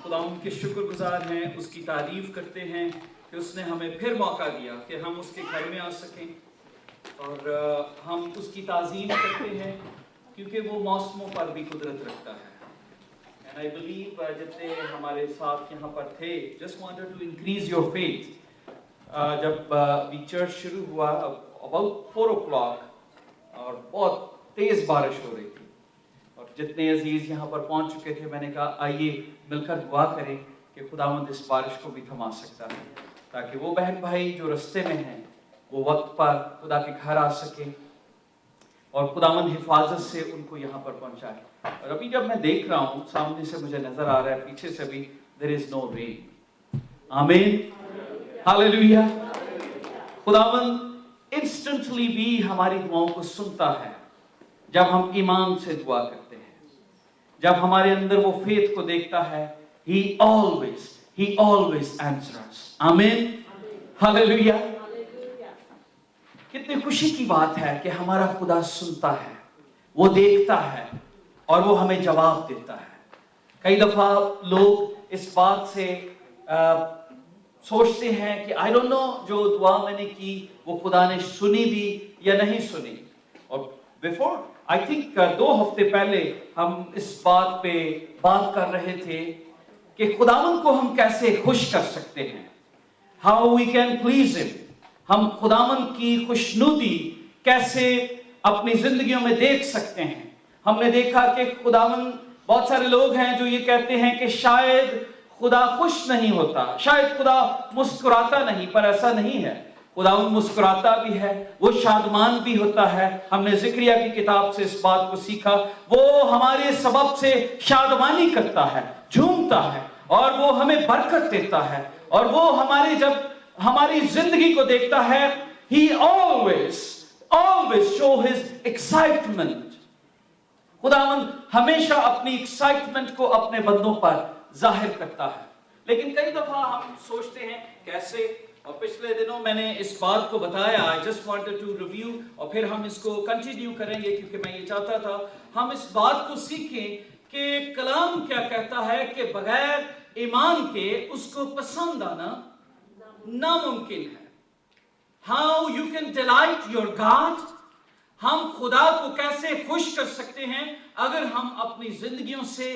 खुदावंद के शुक्रगुजार हैं, उसकी तारीफ करते हैं कि उसने हमें फिर मौका दिया कि हम उसके घर में आ सकें और हम उसकी ताज़ीम करते हैं क्योंकि वो मौसमों पर भी कुदरत रखता है। एंड आई बिलीव जितने हमारे साथ यहाँ पर थे, just wanted to increase your faith. जब अभी चर्च शुरू हुआ अबाउट 4 o'clock और बहुत तेज़ बारिश हो रही थी और जितने अजीज़ यहाँ पर पहुँच चुके थे, मैंने कहा आइए मिलकर दुआ करें कि खुदावंद इस बारिश को भी थमा सकता है, ताकि वो बहन भाई जो रास्ते में हैं वो वक्त पर खुदा के घर आ सके और खुदावंद हिफाजत से उनको यहाँ पर पहुँचाए। और अभी जब मैं देख रहा हूँ, सामने से मुझे नजर आ रहा है, पीछे से भी देयर इज नो रेन। आमीन, हालेलुया। खुदावंद इंस्टेंटली भी हमारी दुआओं को सुनता है जब हम ईमान से दुआ करते हैं, जब हमारे अंदर वो फेथ को देखता है। He always answers. आमीन, हालेलुया। कितनी खुशी की बात है कि हमारा खुदा सुनता है, वो देखता है और वो हमें जवाब देता है। कई दफा लोग इस बात से सोचते हैं कि आई डोंट नो, जो दुआ मैंने की वो खुदा ने सुनी भी या नहीं सुनी। और बिफोर आई थिंक 2 हफ्ते पहले हम इस बात पे बात कर रहे थे कि खुदावंद को हम कैसे खुश कर सकते हैं, how we can please him. हम खुदावंद की खुशनुदी कैसे अपनी जिंदगियों में देख सकते हैं। हमने देखा कि खुदावंद, बहुत सारे लोग हैं जो ये कहते हैं कि शायद खुदा खुश नहीं होता, शायद खुदा मुस्कुराता नहीं, पर ऐसा नहीं है। खुदावंद मुस्कुराता भी है, वो शादमान भी होता है। हमने ज़िक्रिया की किताब से इस बात को सीखा, वो हमारे सबब से शादमानी करता है, झूमता है और वो हमें बरकत देता है। और वो जब हमारी जिंदगी को देखता है, he always show his excitement। खुदावंद हमेशा अपनी एक्साइटमेंट को अपने बंदों पर जाहिर करता है। लेकिन कई दफा हम सोचते हैं कैसे, और पिछले दिनों मैंने इस बात को बताया, I just wanted to review, और फिर हम इसको कंटिन्यू करेंगे क्योंकि मैं ये चाहता था हम इस बात को सीखें कि कलाम क्या कहता है कि बगैर ईमान के उसको पसंद आना नामुमकिन है। How you can delight your God. हम खुदा को कैसे खुश कर सकते हैं अगर हम अपनी जिंदगियों से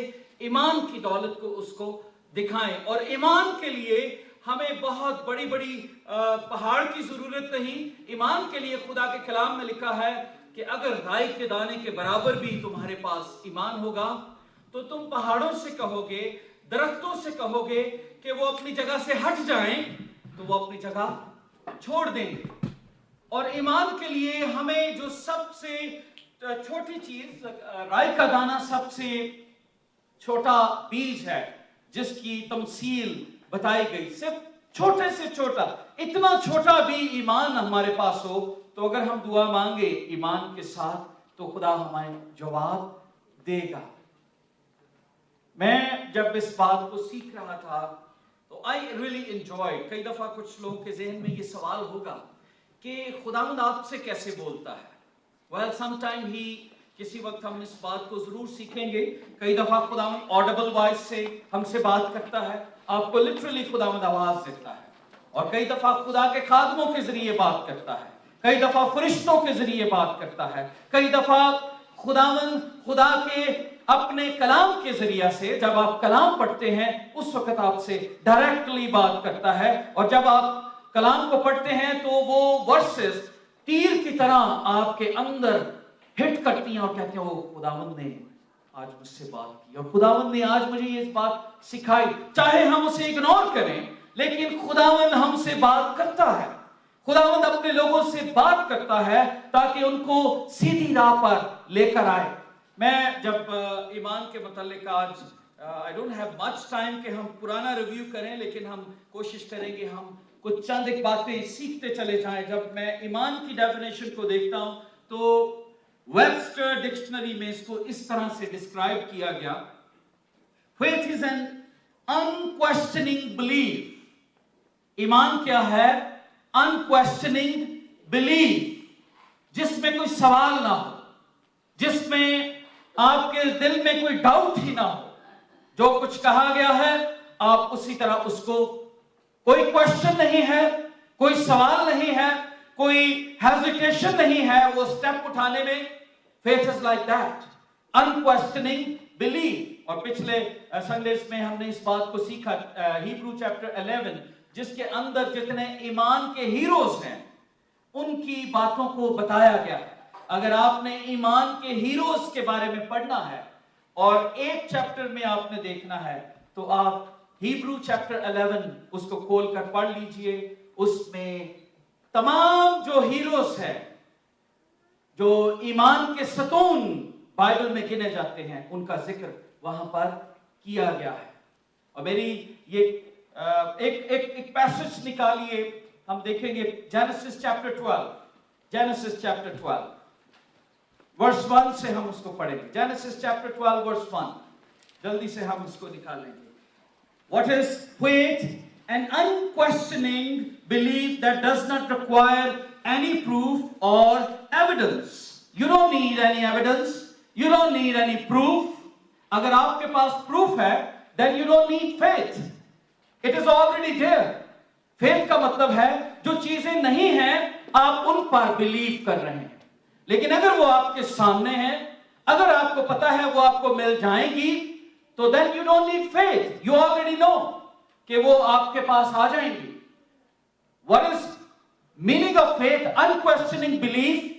ईमान की दौलत को उसको दिखाएं। और ईमान के लिए हमें बहुत बड़ी बड़ी पहाड़ की जरूरत नहीं। ईमान के लिए खुदा के कलाम में लिखा है कि अगर राई के दाने के बराबर भी तुम्हारे पास ईमान होगा तो तुम पहाड़ों से कहोगे, दरख्तों से कहोगे कि वो अपनी जगह से हट जाएं, तो वो अपनी जगह छोड़ देंगे। और ईमान के लिए हमें जो सबसे छोटी चीज, राई का दाना सबसे छोटा बीज है जिसकी तमसील बताई गई, सिर्फ छोटे से छोटा, इतना छोटा भी ईमान हमारे पास हो तो अगर हम दुआ मांगे ईमान के साथ तो खुदा हमें जवाब देगा। मैं जब इस बात को सीख रहा था तो आई रियली एंजॉय। कई दफा कुछ लोगों के जहन में ये सवाल होगा कि खुदावंद आपसे कैसे बोलता है। वेल समटाइम ही, किसी वक्त हम इस बात को जरूर सीखेंगे। कई दफा खुदावंद ऑडिबल वॉइस से हमसे बात करता है, आपको लिटरली खुदावंद आवाज देता है। और कई दफा खुदा के खादमों के जरिए बात करता है, कई दफा फरिश्तों के जरिए बात करता है, कई दफा खुदावंद खुदा के अपने कलाम के जरिए से, जब आप कलाम पढ़ते हैं उस वक्त आपसे डायरेक्टली बात करता है। और जब आप कलाम को पढ़ते हैं तो वो वर्सेस तीर की तरह आपके अंदर हिट करती हैं और कहते हैं वो खुदावंद ने आज मुझसे बात की और खुदावंद ने आज मुझे ये बात सिखाई। चाहे हम उसे इग्नोर करें लेकिन खुदावंद हमसे बात करता है। खुदावंद अपने लोगों से बात करता है ताकि उनको सीधी राह पर लेकर आए। मैं जब ईमान के मुतालिक, आज I don't have much time कि हम पुराना रिव्यू करें, लेकिन हम कोशिश करेंगे हम कुछ चंद एक बातें सीखते चले जाएं। जब मैं ईमान की डेफिनेशन को देखता हूं तो वेबस्टर डिक्शनरी में इसको इस तरह से डिस्क्राइब किया गया, faith is an unquestioning belief. ईमान क्या है? अनक्वेश्चनिंग बिलीफ, जिसमें कोई सवाल ना हो, जिसमें आपके दिल में कोई डाउट ही ना हो। जो कुछ कहा गया है आप उसी तरह उसको, कोई क्वेश्चन नहीं है, कोई सवाल नहीं है, कोई हेजिटेशन नहीं है वो स्टेप उठाने में। Faith is like that, unquestioning believe. और पिछले संदेश में हमने इस बात को सीखा, हिब्रू चैप्टर 11, जिसके अंदर जितने ईमान के हीरोज हैं उनकी बातों को बताया गया। अगर आपने ईमान के हीरोज के बारे में पढ़ना है और एक चैप्टर में आपने देखना है, तो आप हिब्रू चैप्टर 11 उसको खोल कर पढ़ लीजिए। उसमें तमाम जो हीरोज हैं, जो ईमान के सतून बाइबल में गिने जाते हैं, उनका जिक्र वहां पर किया गया है। और मेरी ये एक पैसेज निकालिए, हम देखेंगे Genesis chapter 12, Genesis chapter 12 verse 1 से हम उसको पढ़ेंगे। जेनेसिस चैप्टर 12 वर्स 1, जल्दी से हम उसको निकालेंगे। What is faith? An unquestioning belief that does not require any proof or evidence. You don't need any evidence. You don't need any proof. अगर आपके पास proof है, then you don't need faith. It is already there. Faith का मतलब है जो चीजें नहीं हैं आप उन पर बिलीव कर रहे हैं। लेकिन अगर वो आपके सामने है, अगर आपको पता है वो आपको मिल जाएंगी, तो then you don't need faith. You already know कि वो आपके पास आ जाएंगी। What is meaning of faith? Unquestioning belief,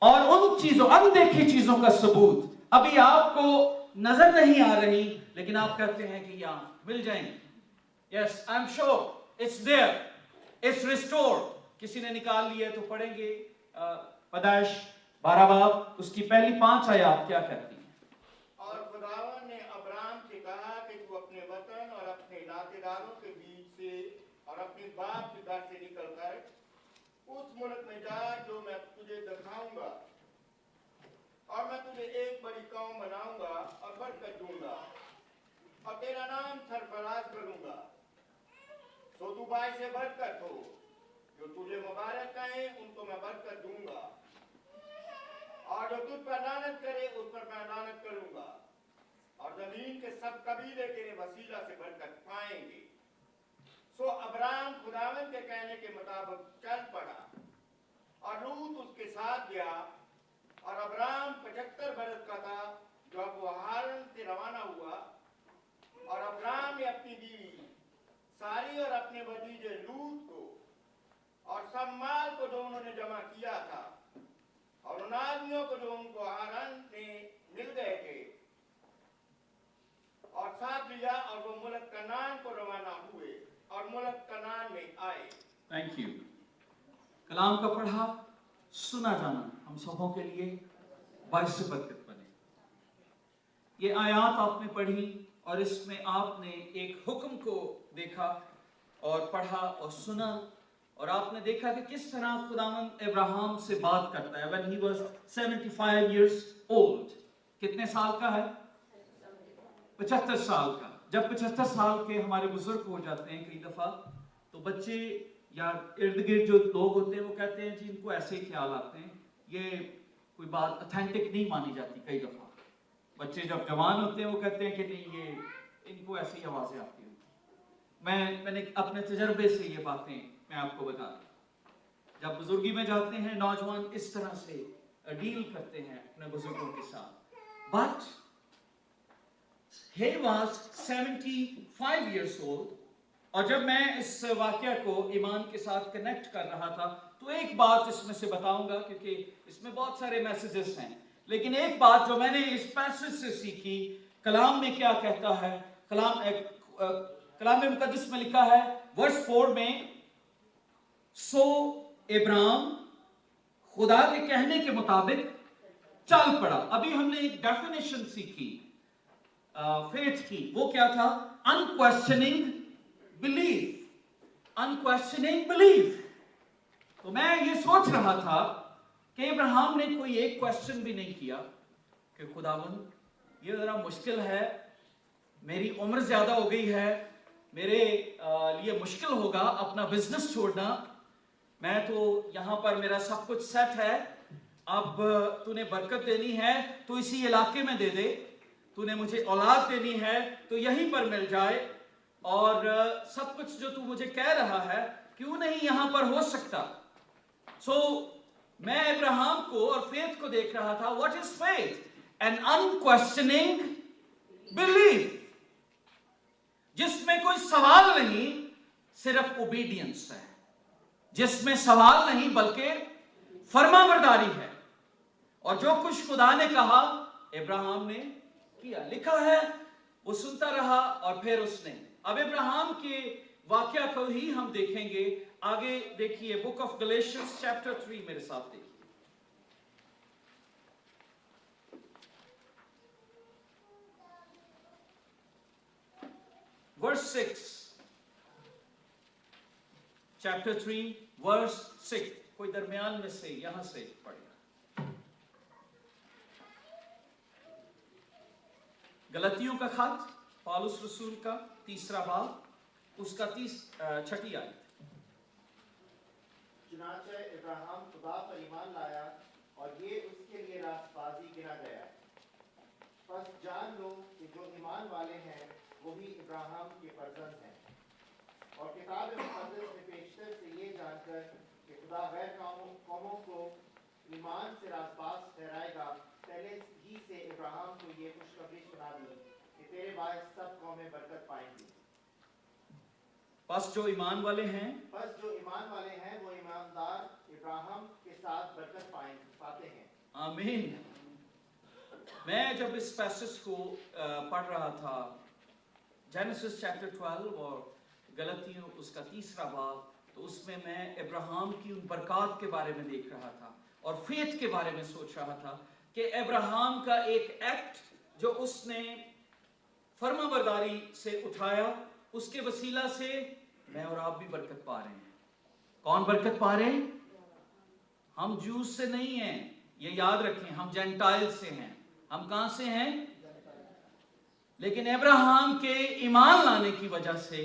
और उन चीजों, अनदेखी चीजों का सबूत अभी आपको नजर नहीं आ रही, लेकिन आप कहते हैं कि यहां मिल जाएंगे। Yes, I'm sure it's there. It's restored. किसी ने निकाल लिया तो पढ़ेंगे। पैदाइश 12 बाब उसकी पहली 5 आयत क्या कहती है? और खुदावन ने अब्राम से कहा कि तू अपने वतन और अपने नातेदारों के बीच से और अपने बाप के घर से निकलकर उस मुल्क में जा जो मैं तुझे दिखाऊंगा, और मैं तुझे एक बड़ी कौम बनाऊंगा और बरकत दूंगा और तेरा नाम सरफराज करूंगा। सो तू भाई से बरकत हो, जो तुझे मुबारक कहें उनको मैं बरकत दूंगा, और जो तुझ पर लानत करे उस पर मैं लानत करूंगा, और जमीन के सब कबीले तेरे वसीला से बरकत पाएंगे। सो अब्राम खुदावन के कहने के मुताबिक चल पड़ा, और लूत उसके साथ गया। और अब्राम 75 बरस का था जब वो हारन से रवाना हुआ। और अब्राम ने अपनी बीवी सारी और अपने भतीजे लूत को और सब माल को जो उन्होंने जमा किया था और उन आदमियों को जो उनको हारन से मिल गए थे और साथ लिया, और वो मुल्क कनान को रवाना हुए और मुल्क कनान में आए। Thank you. कलाम का पढ़ा सुना जाना हम सबों के लिए बाइस बरकत बने। ये आयत आपने पढ़ी और इसमें आपने एक हुक्म को देखा और पढ़ा और सुना, और आपने देखा कि किस तरह खुदावंद अब्राहम से बात करता है। When he was 75 years old, कितने साल का है? 75 साल का। जब 75 साल के हमारे बुजुर्ग हो जाते हैं कई दफा, तो बच्चे या इर्द गिर्द जो लोग होते हैं वो कहते हैं जी इनको ऐसे ही ख्याल आते हैं, ये कोई बात ऑथेंटिक नहीं मानी जाती। कई दफा बच्चे जब जवान होते हैं वो कहते हैं कि नहीं ये इनको ऐसी आवाजें आती हैं। मैंने अपने तजर्बे से ये बातें मैं आपको बता दूं। जब बुजुर्गी में जाते हैं नौजवान इस तरह से डील करते हैं अपने बुजुर्गों के साथ। But he was 75 years old, और जब मैं इस वाकया को ईमान के साथ कनेक्ट कर रहा था तो एक बात इसमें से बताऊंगा, क्योंकि इसमें बहुत सारे मैसेजेस हैं, लेकिन एक बात जो मैंने इस पैसेज से सीखी, कलाम में क्या कहता है। कलाम में मुकद्दस में लिखा है वर्स 4 में, सो इब्राहिम खुदा के कहने के मुताबिक चल पड़ा। अभी हमने एक डेफिनेशन सीखी फेथ की, वो क्या था? Unquestioning belief. Unquestioning belief. तो मैं ये सोच रहा था कि इब्राहिम ने कोई एक क्वेश्चन भी नहीं किया कि खुदावंद ये जरा मुश्किल है, मेरी उम्र ज्यादा हो गई है, मेरे लिए मुश्किल होगा अपना बिजनेस छोड़ना, मैं तो यहां पर मेरा सब कुछ सेट है, अब तूने बरकत देनी है तो इसी इलाके में दे दे, तूने मुझे औलाद देनी है तो यहीं पर मिल जाए, और सब कुछ जो तू मुझे कह रहा है क्यों नहीं यहाँ पर हो सकता। मैं अब्राहम को और फेथ को देख रहा था। What is faith? An unquestioning belief, जिसमें कोई सवाल नहीं, सिर्फ ओबीडियंस है, जिसमें सवाल नहीं बल्कि फरमाबरदारी है। और जो कुछ खुदा ने कहा अब्राहम ने किया। लिखा है वो सुनता रहा और फिर उसने। अब अब्राहम के वाक्या को ही हम देखेंगे। आगे देखिए, बुक ऑफ गलेशियंस चैप्टर 3 मेरे साथ देखिए। Verse 6, chapter 3 verse 6। कोई दरमियान में से यहां से पढ़ेगा। गलतियों का खत पौलुस रसूल का 3 बाब, उसका 6 आयत। चुनांचे इब्राहिम खुदा पर ईमान लाया और ये उसके लिए रास्तबाजी गिना गया। बस जान लो कि जो ईमान वाले हैं वही इब्राहिम के फर्जंद हैं। और किताब मुक़द्दस में पेशतर से ये जानकर कि खुदा गैर कौमों को ईमान से रास्तबाज ठहराएगा, पहले ही से इब्राहिम को ये खुशखबरी सुना दी कि तेरे बायस सब कौमें बरकत पाएंगी। बस जो ईमान वाले हैं वो ईमानदार इब्राहिम के साथ बरकत पाते हैं। आमीन। मैं जब इस पैसेज को पढ़ रहा था, जेनेसिस चैप्टर 12 और गलतियों उसका 3 बाब, तो उसमें मैं अब्राहम की उन बरकत के बारे में देख रहा था और फेथ के बारे में सोच रहा था कि अब्राहम का एक एक्ट जो उसने फरमाबरदारी से उठाया, उसके वसीला से मैं और आप भी बरकत पा रहे हैं। कौन बरकत पा रहे हैं? हम जूस से नहीं हैं, ये याद रखें, हम जेंटाइल से हैं। हम कहां से हैं? लेकिन अब्राहम के ईमान लाने की वजह से,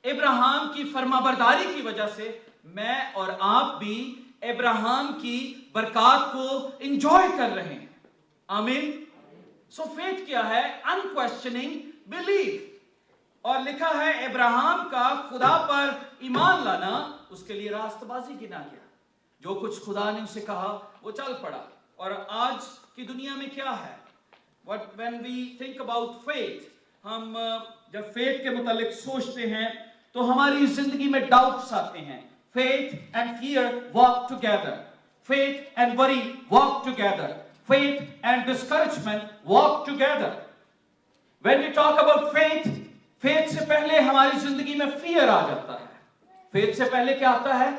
अब्राहम की फरमाबरदारी की वजह से मैं और आप भी अब्राहम की बरकत को एंजॉय कर रहे हैं। आमीन। सो फेथ क्या है? Unquestioning belief. और लिखा है अब्राहम का खुदा पर ईमान लाना उसके लिए रास्तबाजी गिना गया। जो कुछ खुदा ने उसे कहा वो चल पड़ा। और आज की दुनिया में क्या है? When we think about faith, हम जब फेथ के मुतालिक सोचते हैं तो हमारी जिंदगी में डाउट्स आते हैं। Faith and fear walk together. Faith and worry walk together. Faith and discouragement walk together. When we talk about faith, faith से पहले हमारी जिंदगी में फियर आ जाता है। फेथ से पहले क्या आता है?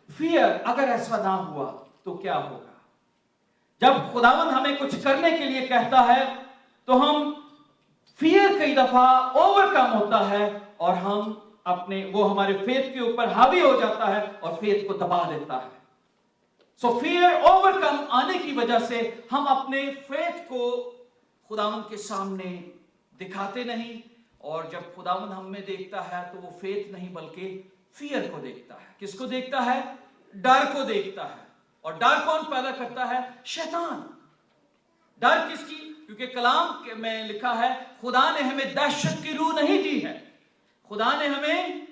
फियर। अगर ऐसा ना हुआ तो क्या होगा? जब खुदावंद हमें कुछ करने के लिए कहता है तो हम फियर कई दफा ओवरकम होता है और हम वो हमारे फेथ के ऊपर हावी हो जाता है और फेथ को दबा देता है। सो फियर ओवरकम आने की वजह से हम अपने फेथ को खुदावंद के सामने दिखाते नहीं, और जब खुदावंद हम में देखता है तो वो फेथ नहीं बल्कि फियर को देखता है। किसको देखता है? डर को देखता है। और डर कौन पैदा करता है? शैतान। डर किसकी? क्योंकि कलाम में लिखा है खुदा ने हमें दहशत की रूह नहीं दी है। खुदा ने हमें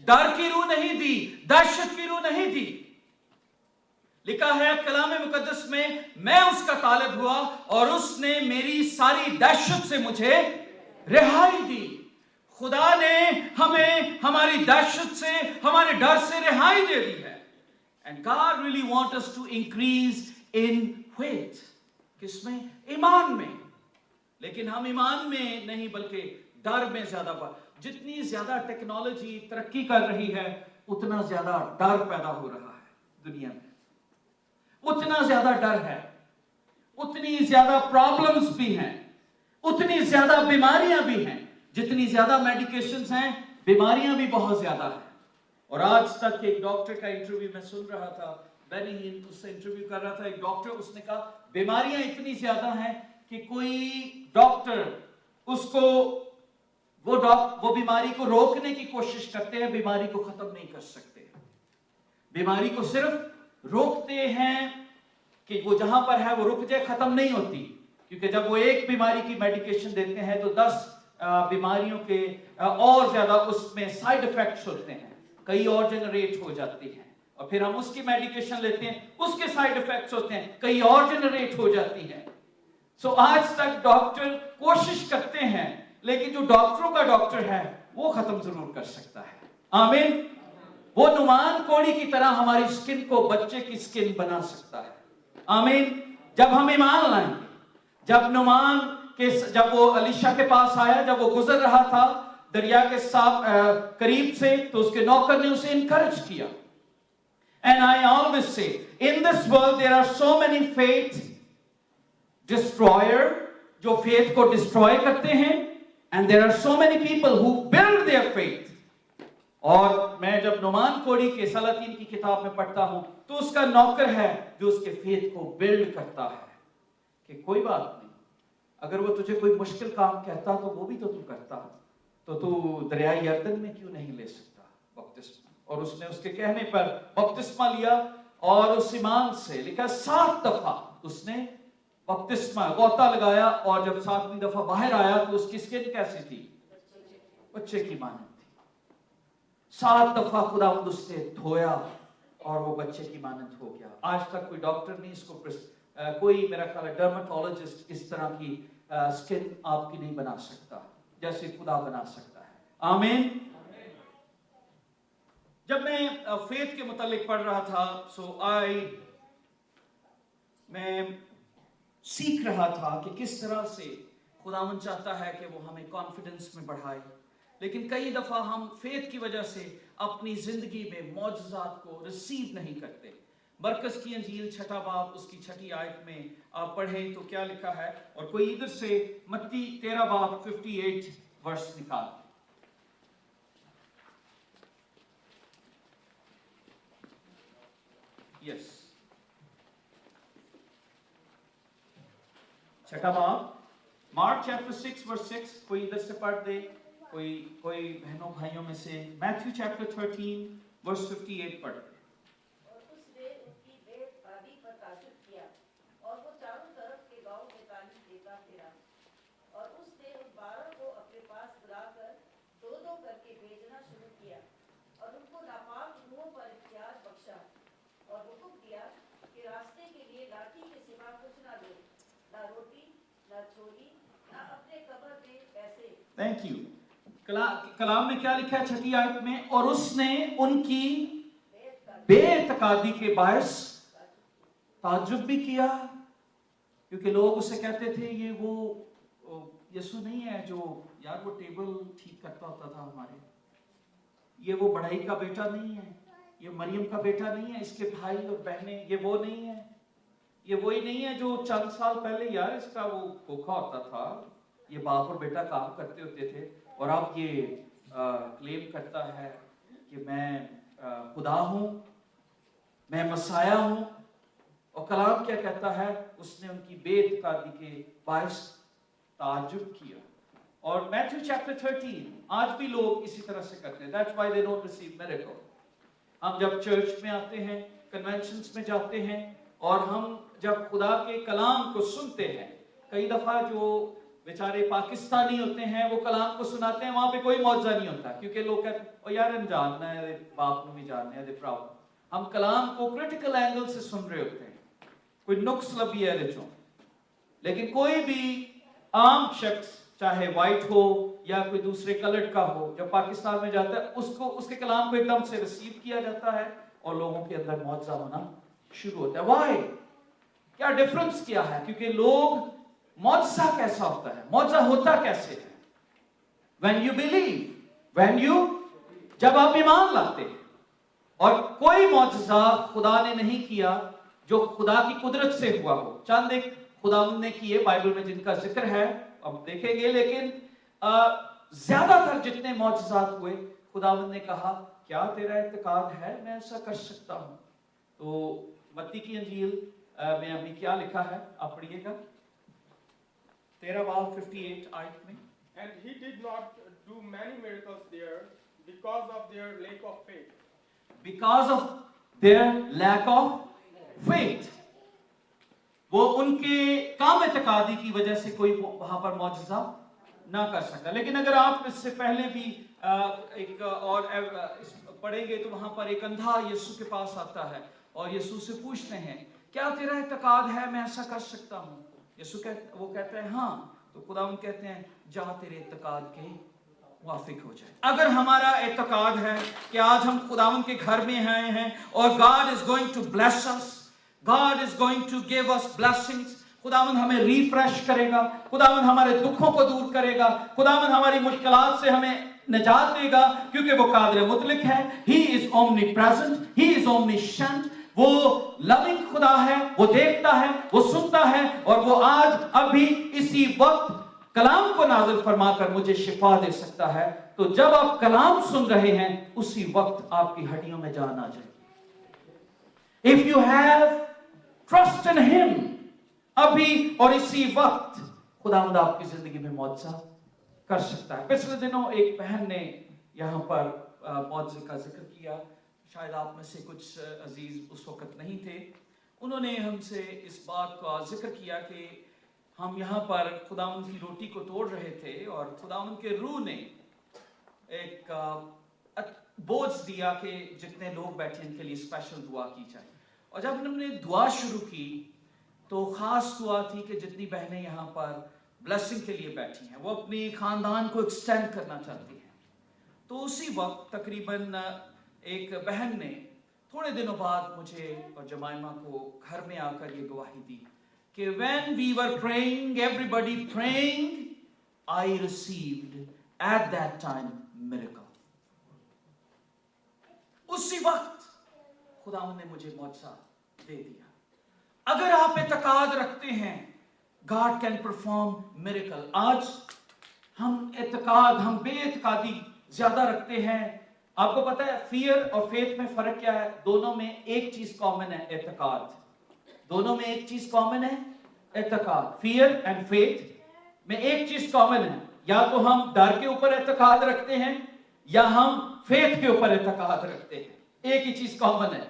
डर की रूह नहीं दी, दहशत की रूह नहीं दी। लिखा है कलाम मुकद्दस में, मैं उसका तालिब हुआ और उसने मेरी सारी दहशत से मुझे रिहाई दी। खुदा ने हमें हमारी दहशत से, हमारे डर से रिहाई दे दी है। And God really wants us to increase in faith. किसमें? ईमान में। लेकिन हम ईमान में नहीं बल्कि डर में ज्यादा। जितनी ज्यादा टेक्नोलॉजी तरक्की कर रही है उतना ज्यादा डर पैदा हो रहा है दुनिया में। उतना ज्यादा डर है, उतनी ज्यादा प्रॉब्लम्स भी हैं, उतनी ज्यादा बीमारियां भी हैं। जितनी ज्यादा मेडिकेशंस हैं, बीमारियां भी बहुत ज्यादा हैं। और आज तक एक डॉक्टर का इंटरव्यू मैं सुन रहा था, बेनी हिन उससे इंटरव्यू कर रहा था एक डॉक्टर, उसने कहा बीमारियां इतनी ज्यादा हैं कि कोई डॉक्टर उसको वो बीमारी को रोकने की कोशिश करते हैं, बीमारी को खत्म नहीं कर सकते। बीमारी को सिर्फ रोकते हैं कि वो जहां पर है वो रुक जाए, खत्म नहीं होती। क्योंकि जब वो एक बीमारी की मेडिकेशन देते हैं तो 10 बीमारियों के और ज्यादा उसमें साइड इफेक्ट्स होते हैं, कई और जनरेट हो जाती हैं, और फिर हम उसकी मेडिकेशन लेते हैं, उसके साइड इफेक्ट्स होते हैं, कई और जनरेट हो जाती हैं। सो आज तक डॉक्टर कोशिश करते हैं, लेकिन जो डॉक्टरों का डॉक्टर है वो खत्म जरूर कर सकता है। आमीन। वो नुमान कोड़ी की तरह हमारी स्किन को बच्चे की स्किन बना सकता है। आमीन। जब हम ईमान लाएंगे, जब वो अलीशा के पास आया, जब वो गुजर रहा था दरिया के करीब से, तो उसके नौकर ने उसे इनकरेज किया। And I always say, in this world there are so many faith destroyer, जो faith को destroy करते हैं, and there are so many people who build their faith. और मैं जब नुमान कोड़ी के सलातीन की किताब में पढ़ता हूं, तो उसका नौकर है जो उसके फेथ को बिल्ड करता है कि कोई बात नहीं, अगर वो तुझे कोई मुश्किल काम कहता तो वो भी तो तू करता, तो तू दरियाई यरदन में क्यों नहीं ले सकता बपतिस्मा। और उसने उसके कहने पर बपतिस्मा लिया, और उस ईमान से लिखा 7 दफा उसने बपतिस्मा गोता लगाया, और जब 7वीं दफा बाहर आया तो उसकी स्किन कैसी थी? बच्चे की मानद थी। 7 दफा खुदावंद उसने धोया और वो बच्चे की मानद हो गया। आज तक कोई डॉक्टर नहीं इसको कोई मेरा ख्याल है डर्मेटोलॉजिस्ट इस तरह की स्किन आपकी नहीं बना सकता जैसे खुदा बना सकता है। आमीन। जब मैं फेथ के मुतालिक पढ़ रहा था, मैं सीख रहा था कि किस तरह से खुदावंद चाहता है कि वो हमें कॉन्फिडेंस में बढ़ाए, लेकिन कई दफा हम फेथ की वजह से अपनी जिंदगी में मौजज़ात को रिसीव नहीं करते। बरकस की अंजील 6 बाब उसकी 6 आयत में आप पढ़ें तो क्या लिखा है, और कोई इधर से मत्ती 13 बाब 58 वर्ष निकाल। यस, 6 बाब मार्क चैप्टर 6 वर्स 6, कोई इधर से पढ़ दे, कोई बहनों भाइयों में से मैथ्यू चैप्टर 13 वर्स 58 पढ़। और उसने उनकी भेंट आदि पर ताजुब किया, और वो चारों तरफ के गांव में तालीम देता फिरा, और उसने उन 12 को अपने पास बुलाकर 2-2 करके भेजना शुरू किया, और उनको नापाक मुंहों पर इख्तियार बख्शा, और हुक्म दिया कि रास्ते के लिए लाठी के सिवा कुछ ना ले, ना रोटी, ना झोली, ना अपने कब्र में पैसे। Thank you. कलाम में क्या लिखा है 6 आयत में? और उसने उनकी बेइत्कादी के बायस ताज्जुब भी किया, क्योंकि लोग उसे कहते थे ये वो यीशु नहीं है जो यार वो टेबल ठीक करता होता था हमारे, ये वो बढ़ई का बेटा नहीं है, ये मरियम का बेटा नहीं है, इसके भाई और बहनें ये वो नहीं है, ये वही नहीं है जो चंद साल पहले यार इसका वो खोखा होता था, ये बाप और बेटा काम करते होते थे, और अब ये क्लेम करता है कि मैं खुदा हूं, मैं मसाया हूं। और कलाम क्या कहता है? उसने उनकी बेइत्कादी के बायस ताज्जुब किया। और मैथ्यू चैप्टर 13 आज भी लोग इसी तरह से करते हैं। That's why they don't receive miracle. हम जब चर्च में आते हैं, कन्वेंशंस में जाते हैं, और हम जब खुदा के कलाम को सुनते हैं, कई दफा जो बेचारे पाकिस्तानी होते हैं वो कलाम को सुनाते हैं, वहां पे कोई मौजज़ा नहीं होता, क्योंकि लोग कहते हैं ओ यार जानना है, बाप ने भी जानना है, हम कलाम को क्रिटिकल एंगल से सुन रहे होते हैं, कोई नुक्स लबी है रिचो। लेकिन कोई भी आम शख्स चाहे व्हाइट हो या कोई दूसरे कलर का हो, जब पाकिस्तान में जाता है उसको उसके कलाम को एकदम से रिसीव किया जाता है और लोगों के अंदर मौजज़ा होना शुरू होता है। वाई? क्या डिफरेंस क्या है? क्योंकि लोग मौजज़ा कैसा होता है, मौजज़ा होता कैसे है? When you believe, जब आप ईमान लाते हैं। और कोई मौजज़ा खुदा ने नहीं किया जो खुदा की कुदरत से हुआ हो। चंद एक खुदावंद ने किए बाइबल में जिनका जिक्र है, अब देखेंगे, लेकिन ज्यादातर जितने मौजज़ात हुए खुदावंद ने कहा क्या तेरा इत्तेकाद है मैं ऐसा कर सकता हूं। तो मत्ती की अंजील में अभी क्या लिखा है आप पढ़िएगा 13 बाब 58 आयत में। And he did not do many miracles there because of their lack of faith. Because of their lack of faith. वो उनके काम इत्तेकादी की वजह से कोई वहां पर मौजज़ा ना कर सका। लेकिन अगर आप इससे पहले भी एक और पढ़ेंगे तो वहां पर एक अंधा यीशु के पास आता है और यीशु से पूछते हैं क्या तेरा इत्तेकाद है, मैं ऐसा कर सकता हूँ? वो कहता है हाँ। तो खुदावंद कहते हैं जा तेरे इत्तेकाद के वाफिक हो जाए। अगर हमारा इत्तेकाद है कि आज हम खुदावंद के घर में आए हैं और God is going to bless us, God is going to give us blessings, खुदावंद हमें रिफ्रेश करेगा, खुदावंद हमारे दुखों को दूर करेगा, खुदावंद हमारी मुश्किलात से हमें निजात देगा, क्योंकि वो कादिर मुतलक है। He is omnipresent, He is omniscient, वो लविंग खुदा है, वो देखता है, वो सुनता है, और वो आज अभी इसी वक्त कलाम को नाज़िल फरमाकर मुझे शिफा दे सकता है। तो जब आप कलाम सुन रहे हैं उसी वक्त आपकी हड्डियों में जान आ जाएगी। If you have trust in Him, अभी और इसी वक्त खुदावंद आपकी जिंदगी में मौजज़ा कर सकता है। पिछले दिनों एक बहन ने यहाँ पर मौजज़े का जिक्र किया, शायद आप में से कुछ अजीज उस वक्त नहीं थे। उन्होंने हमसे इस बात का जिक्र किया कि हम यहाँ पर खुदावंद की रोटी को तोड़ रहे थे और खुदावंद के रूह ने एक बोझ दिया कि जितने लोग बैठे इनके लिए स्पेशल दुआ की जाए। और जब हमने दुआ शुरू की तो खास दुआ थी कि जितनी बहनें यहाँ पर ब्लेसिंग के लिए बैठी हैं वो अपनी खानदान को एक्सटेंड करना चाहती हैं। तो उसी वक्त तकरीबन एक बहन ने थोड़े दिनों बाद मुझे और जमाइमा को घर में आकर ये गवाही दी कि when we were praying, everybody praying, I received at that time miracle. उसी वक्त खुदावंद ने मुझे मौजज़ा दे दिया। अगर आप इत्तेकाद रखते हैं God can perform miracle। आज हम बेइत्तेकादी ज्यादा रखते हैं। आपको पता है फियर और फेथ में फर्क क्या है? दोनों में एक चीज कॉमन है, इत्तेकाद। दोनों में एक चीज कॉमन है, इत्तेकाद। फियर एंड फेथ में एक चीज कॉमन है, या तो हम डर के ऊपर इत्तेकाद रखते हैं या हम फेथ के ऊपर इत्तेकाद रखते हैं। एक ही चीज कॉमन है।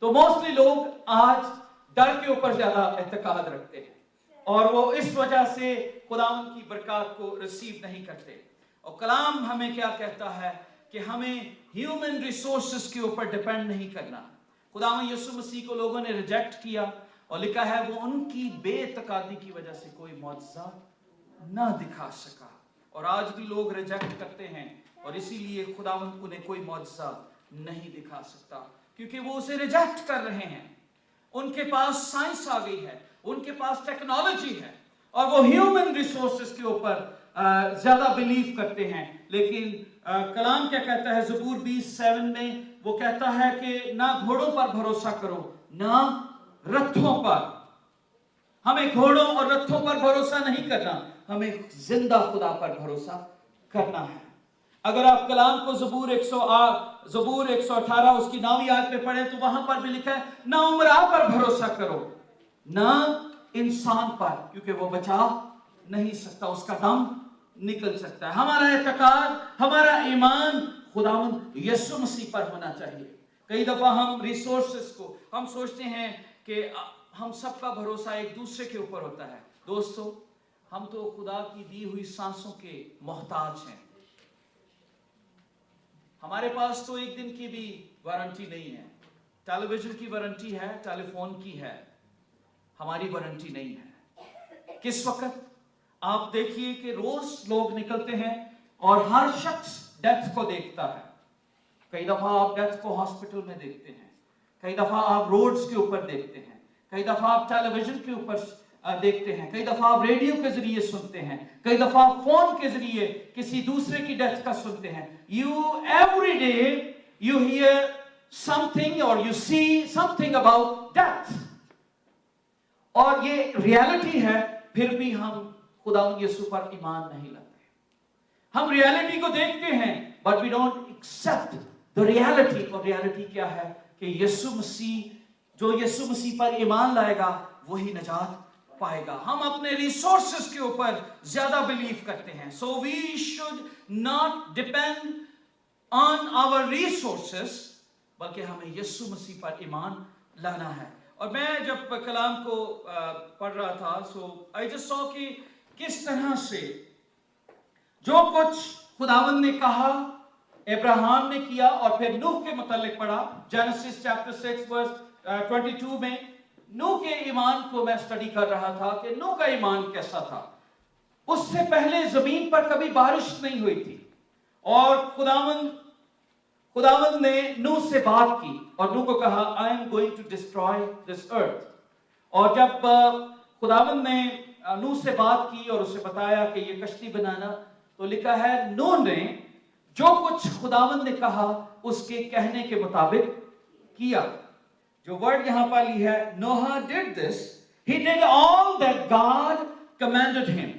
तो मोस्टली लोग आज डर के ऊपर ज्यादा इत्तेकाद रखते हैं और वो इस वजह से खुदावंद की बरकत को रिसीव नहीं करते। और कलाम हमें क्या कहता है कि हमें ह्यूमन रिसोर्सेस के ऊपर डिपेंड नहीं करना। खुदावंद यीशु मसीह को लोगों ने रिजेक्ट किया और लिखा है वो उनकी बेइत्तेकादी की वजह से कोई मौजज़ा ना दिखा सका। और आज भी लोग रिजेक्ट करते हैं और इसीलिए खुदावंद उन्हें कोई मौजज़ा नहीं दिखा सकता, क्योंकि वो उसे रिजेक्ट कर रहे हैं। उनके पास साइंस आ गई है, उनके पास टेक्नोलॉजी है और वो ह्यूमन रिसोर्सेस के ऊपर ज्यादा बिलीव करते हैं। लेकिन कलाम क्या कहता है? ज़बूर 20:7 में वो कहता है कि ना घोड़ों पर भरोसा करो ना रथों पर। हमें घोड़ों और रथों पर भरोसा नहीं करना, हमें जिंदा खुदा पर भरोसा करना है। अगर आप कलाम को ज़बूर 118 उसकी 9वीं आयत में पढ़े तो वहां पर भी लिखा है ना उमरा पर भरोसा करो ना इंसान पर, क्योंकि वो बचा नहीं सकता, उसका दम निकल सकता है। हमारा इत्तेकाद, हमारा ईमान खुदावंद यीशु मसीह पर होना चाहिए। कई दफा हम रिसोर्सेस को हम सोचते हैं कि हम सबका भरोसा एक दूसरे के ऊपर होता है। दोस्तों, हम तो खुदा की दी हुई सांसों के मोहताज हैं। हमारे पास तो एक दिन की भी वारंटी नहीं है। टेलीविजन की वारंटी है, टेलीफोन की है, हमारी वारंटी नहीं है। किस वक्त आप देखिए कि रोज लोग निकलते हैं और हर शख्स डेथ को देखता है। कई दफा आप डेथ को हॉस्पिटल में देखते हैं, कई दफा आप रोड्स के ऊपर देखते हैं, कई दफा आप टेलीविजन के ऊपर देखते हैं, कई दफा आप रेडियो के जरिए सुनते हैं, कई दफा आप फोन के जरिए किसी दूसरे की डेथ का सुनते हैं। You every day you hear something or you see something about death, और ये रियलिटी है। फिर भी हम खुदावंद यीशु पर ईमान नहीं लाते। हम रियलिटी को देखते हैं but we don't accept the reality. और रियलिटी क्या है कि यीशु मसीह, जो यीशु मसीह पर ईमान लाएगा वही निजात पाएगा। हम अपने रिसोर्सेस के ऊपर ज्यादा बिलीव करते हैं। So we should not depend on our resources, बल्कि हमें यीशु मसीह पर ईमान लाना है। और मैं जब कलाम को पढ़ रहा था, सो आई जस्ट सॉ कि किस तरह से जो कुछ खुदावंद ने कहा अब्राहम ने किया। और फिर नूह के मुतालिक पढ़ा, जेनेसिस चैप्टर 6 वर्स 22 में नूह के ईमान को मैं स्टडी कर रहा था कि नूह का ईमान कैसा था। उससे पहले जमीन पर कभी बारिश नहीं हुई थी और खुदावंद ने नूह से बात की और नूह को कहा I am going to destroy this earth. और जब खुदावंद ने नूह से बात की और उसे बताया कि ये कश्ती बनाना, तो लिखा है नूह ने जो कुछ खुदावंद ने कहा उसके कहने के मुताबिक किया। जो वर्ड यहां पर ली है, Noah did this, he did all that God commanded him.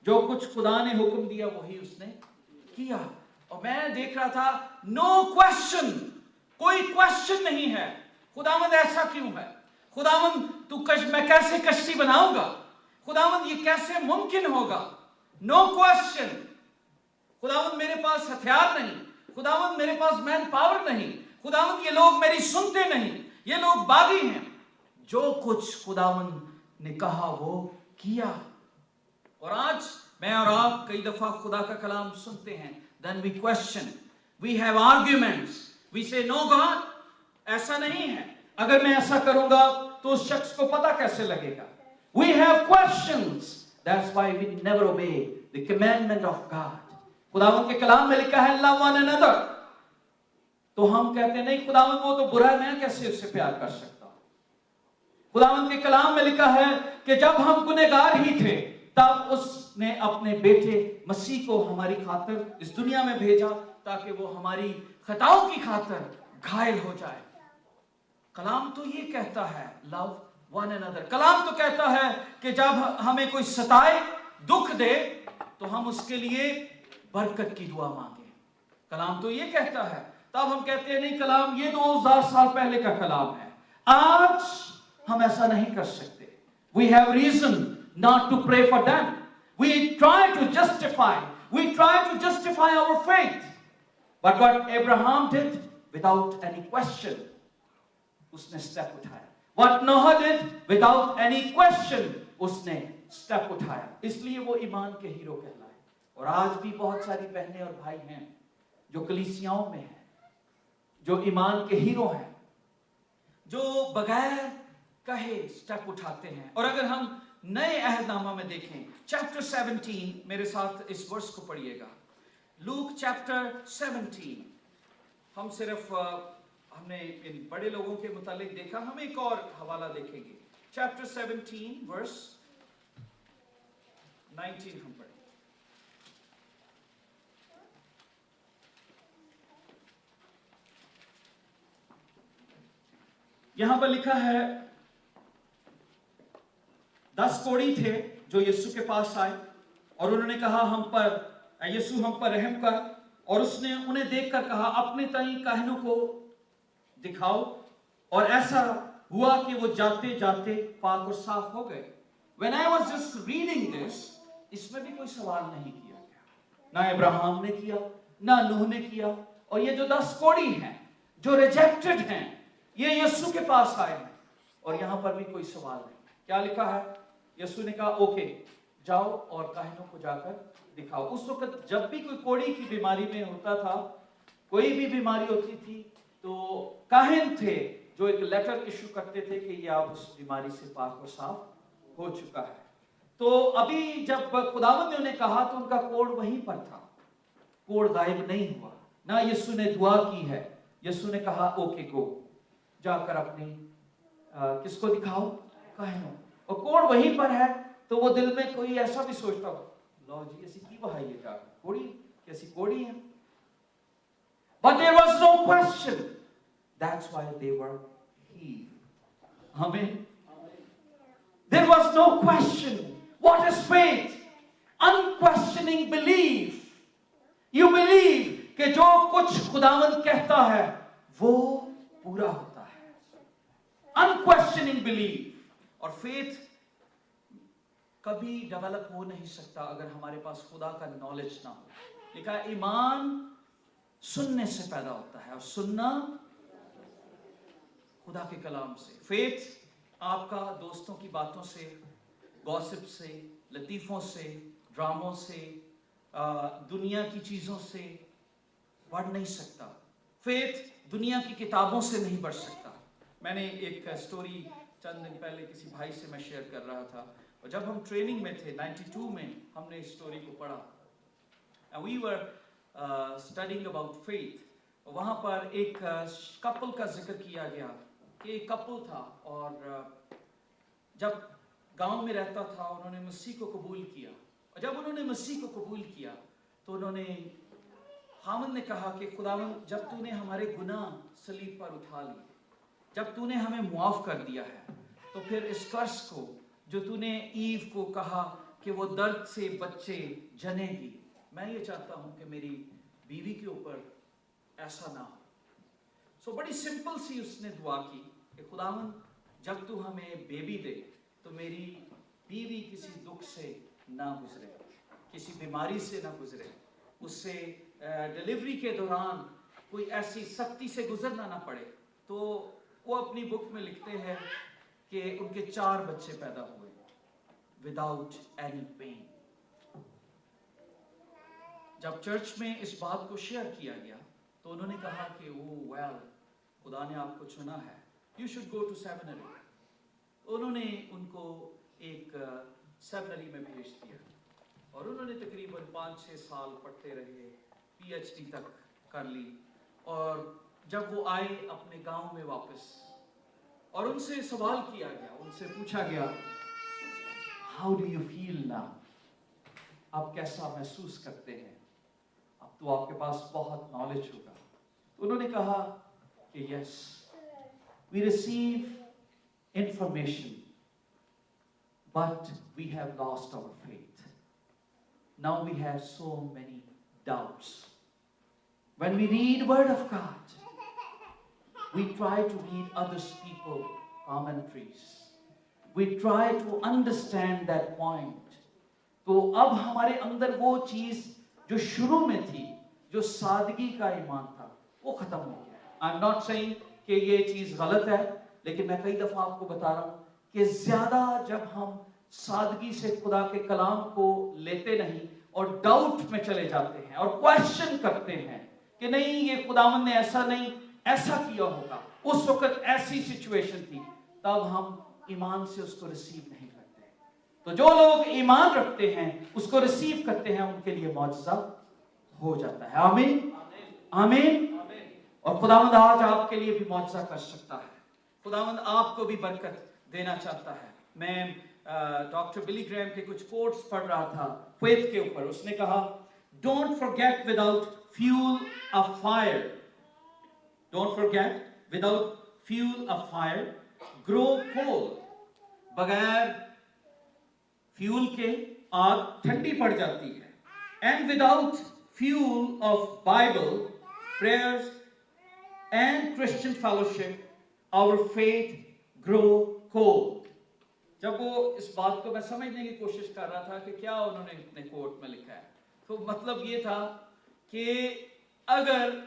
जो कुछ खुदा ने हुक्म दिया वही उसने किया। और मैं देख रहा था, नो क्वेश्चन, कोई क्वेश्चन नहीं है, खुदावंद ऐसा क्यों है? खुदावंद मैं कैसे कश्ती बनाऊंगा? खुदावंद ये कैसे मुमकिन होगा? No question. खुदावंद मेरे पास हथियार नहीं, खुदावंद मेरे पास मैन पावर नहीं, खुदावंद ये लोग मेरी सुनते नहीं, ये लोग बागी हैं। जो कुछ खुदावंद ने कहा वो किया। और आज मैं और आप कई दफा खुदा का कलाम सुनते हैं, then we question, we have arguments, we say no God, ऐसा नहीं है, अगर मैं ऐसा करूंगा तो उस शख्स को पता कैसे लगेगा? We have questions, that's why we never obey the commandment of God. खुदावंद के कलाम में लिखा है love one another, तो हम कहते नहीं खुदावंद वो तो बुरा है, मैं कैसे उससे प्यार कर सकता हूं? खुदावंद के कलाम में लिखा है कि जब हम गुनहगार ही थे तब उसने अपने बेटे मसीह को हमारी खातिर इस दुनिया में भेजा ताकि वो हमारी खताओं की खातिर घायल हो जाए। कलाम तो ये कहता है लव वन अनदर। कलाम तो कहता है कि जब हमें कोई सताए, दुख दे, तो हम उसके लिए बरकत की दुआ मांगे। कलाम तो ये कहता है। तब हम कहते हैं नहीं, कलाम ये 2000 साल पहले का कलाम है, आज हम ऐसा नहीं कर सकते। We have reason not to pray for them. We try to justify our faith. But what Abraham did, without any question, उसने स्टेप उठाया। What Noah did, without any question, उसने स्टेप उठाया। इसलिए वो ईमान के हीरो कहलाए। और आज भी बहुत सारी बहनें और भाई हैं जो कलीसियाओं में हैं, जो ईमान के हीरो हैं, जो बगैर कहे स्टेप उठाते हैं। और अगर हम नए अहदनामा में देखें, चैप्टर 17, मेरे साथ इस वर्स को पढ़िएगा, लूक चैप्टर 17। हम सिर्फ हमने इन बड़े लोगों के मुतालिक देखा, हम एक और हवाला देखेंगे। चैप्टर 17 वर्स 19 हम पढ़ेंगे। यहां पर लिखा है 10 कोढ़ी थे जो यीशु के पास आए और उन्होंने कहा यीशु हम पर रहम कर। और उसने उन्हें देखकर कहा अपने ताई काहनों को दिखाओ। और ऐसा हुआ कि वो जाते जाते पाक और साफ हो गए। When I was just reading this, इसमें भी कोई सवाल नहीं किया गया, ना अब्राहम ने किया, ना नूह ने किया। और ये जो 10 कोढ़ी हैं जो रिजेक्टेड हैं, ये यीशु के पास आए हैं और यहां पर भी कोई सवाल नहीं। क्या लिखा है? यीशु ने कहा ओके जाओ और काहिनों को जाकर दिखाओ। उस वक्त जब भी कोई कोढ़ी की बीमारी में होता था, कोई भी बीमारी होती थी, तो काहिन थे जो एक लेटर इशू करते थे कि ये आप उस बीमारी से पाक और साफ हो चुका है। तो अभी जब खुदावंद ने उन्हें कहा तो उनका कोढ़ वहीं पर था, कोढ़ गायब नहीं हुआ। ना यीशु ने दुआ की है, यीशु ने कहा ओके गो, जाकर अपनी किसको दिखाओ? काहिनों। और कोढ़ वहीं पर है। तो वो दिल में कोई ऐसा भी सोचता हो, लो जी ऐसी की बहाई है, क्या कोढ़ी कैसी कोढ़ी है? But there was no question. That's why they were healed. Amen. There was no question. What is faith? Unquestioning belief. You believe कि जो कुछ खुदावंद कहता है वो पूरा होता है। Unquestioning belief. और faith कभी डेवलप हो नहीं सकता अगर हमारे पास खुदा का नॉलेज ना हो। लिखा है ईमान सुनने से पैदा होता है और सुनना खुदा के कलाम से। फेथ आपका दोस्तों की बातों से, गॉसिप से, लतीफों से, ड्रामों से, दुनिया की चीजों से बढ़ नहीं सकता, फेथ दुनिया की किताबों से नहीं बढ़ सकता। मैंने एक स्टोरी चंद दिन पहले किसी भाई से मैं शेयर कर रहा था, और जब हम ट्रेनिंग में थे 92 में हमने इस स्टोरी को पढ़ा, and we were studying about faith। वहाँ पर एक कपल का जिक्र किया गया कि एक कपल था और जब गांव में रहता था उन्होंने मसीह को कबूल किया, और जब उन्होंने मसीह को कबूल किया तो उन्होंने खामद ने कहा कि खुदावंद जब तूने हमारे गुनाह सलीब पर उठा लिए, जब तूने हमें मुआफ कर दिया है, तो फिर इस कर्ज को जो तूने ईव को कहा कि वो दर्द से बच्चे जनेगी, मैं ये चाहता हूं कि मेरी बीवी के ऊपर ऐसा ना हो। सो बड़ी सिंपल सी उसने दुआ की कि खुदावंद जब तू हमें बेबी दे तो मेरी बीवी किसी दुख से ना गुजरे, किसी बीमारी से ना गुजरे, उससे डिलीवरी के दौरान कोई ऐसी सख्ती से गुजरना ना पड़े। तो वो अपनी बुक में लिखते हैं कि उनके 4 बच्चे पैदा हुए विदाउट एनी पेन। जब चर्च में इस बात को शेयर किया गया तो उन्होंने कहा कि ओ वेल, खुदा ने आपको चुना है, you should go to seminary. उन्होंने उनको एक सेमिनरी में भेज दिया और उन्होंने तकरीबन 5-6 साल पढ़ते रहे, PhD तक कर ली। और जब वो आए अपने गांव में वापस और उनसे सवाल किया गया, उनसे पूछा गया how do you feel now, आप कैसा महसूस करते हैं, अब तो आपके पास बहुत नॉलेज होगा। तो उन्होंने कहा कि yes, we receive information but we have lost our faith. Now we have so many doubts. When we read word of God, we try to read other people commentaries, we try to understand that point. तो अब हमारे अंदर वो चीज जो शुरू में थी, जो सादगी का ईमान था, वो खत्म हो गया। I'm not saying कि ये चीज गलत है, लेकिन मैं कई दफा आपको बता रहा हूं कि ज्यादा जब हम सादगी से खुदा के कलाम को लेते नहीं और डाउट में चले जाते हैं और क्वेश्चन करते हैं कि नहीं ये खुदावंद ने ऐसा नहीं ऐसा किया होगा, उस वक्त ऐसी सिचुएशन थी, तब हम ईमान से उसको रिसीव नहीं करते। तो जो लोग ईमान रखते हैं उसको रिसीव करते हैं, उनके लिए मौजज़ा हो जाता है। आमीन आमीन। और खुदावंद आज आपके लिए भी मौजज़ा कर सकता है, खुदावंद आपको भी बरकत देना चाहता है। मैं डॉक्टर बिली ग्रैम के कुछ कोट्स पढ़ रहा था फेथ के ऊपर। उसने कहा don't forget without fuel a fire, don't forget without fuel a fire grow cold. बगैर फ्यूल के आग ठंडी पड़ जाती है। And without fuel of Bible, prayers and Christian fellowship our faith grow cold। जब वो इस बात को मैं समझने की कोशिश कर रहा था कि क्या उन्होंने इतने कोट में लिखा है, तो मतलब ये था कि अगर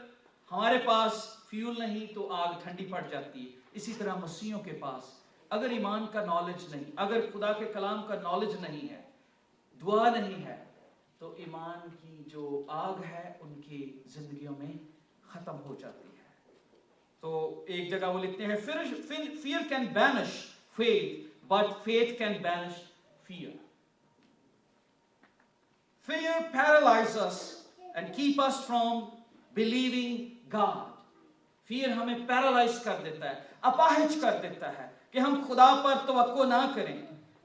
हमारे पास फ्यूल नहीं तो आग ठंडी पड़ जाती है। इसी तरह मसीहियों के पास अगर ईमान का नॉलेज नहीं, अगर खुदा के कलाम का नॉलेज नहीं है, दुआ नहीं है, तो ईमान की जो आग है उनकी जिंदगियों में खत्म हो जाती है। तो एक जगह वो लिखते हैं fear can banish faith but faith can banish fear। Fear paralyzes us and keep us from believing God। fear हमें पैरालाइज कर देता है, अपाहिज कर देता है कि हम खुदा पर तवक्को ना करें।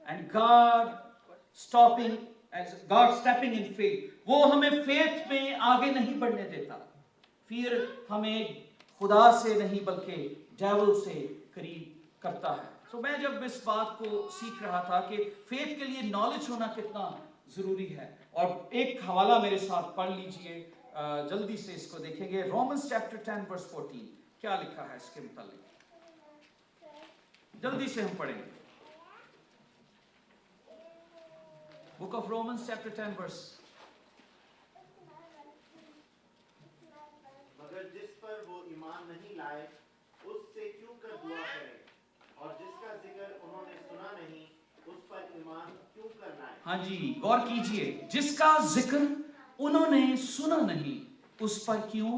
and God stepping in faith, वो हमें फेथ में आगे नहीं बढ़ने देता। fear हमें खुदा से नहीं बल्कि डेविल से करीब करता है। तो मैं जब इस बात को सीख रहा था कि फेथ के लिए नॉलेज होना कितना जरूरी है, और एक हवाला मेरे साथ पढ़ लीजिए, जल्दी से इसको देखेंगे। रोमन्स चैप्टर 10 वर्स 14 क्या लिखा है इसके मुतालिक, जल्दी से हम पढ़ेंगे। Book of Romans chapter 10 verse. मगर जिस पर वो ईमान नहीं लाए उससे क्यों कर दुआ करें, और जिसका जिक्र उन्होंने सुना नहीं उस पर ईमान क्यों कर लाए। हाँ जी, गौर कीजिए, जिसका जिक्र उन्होंने सुना नहीं, उस पर क्यों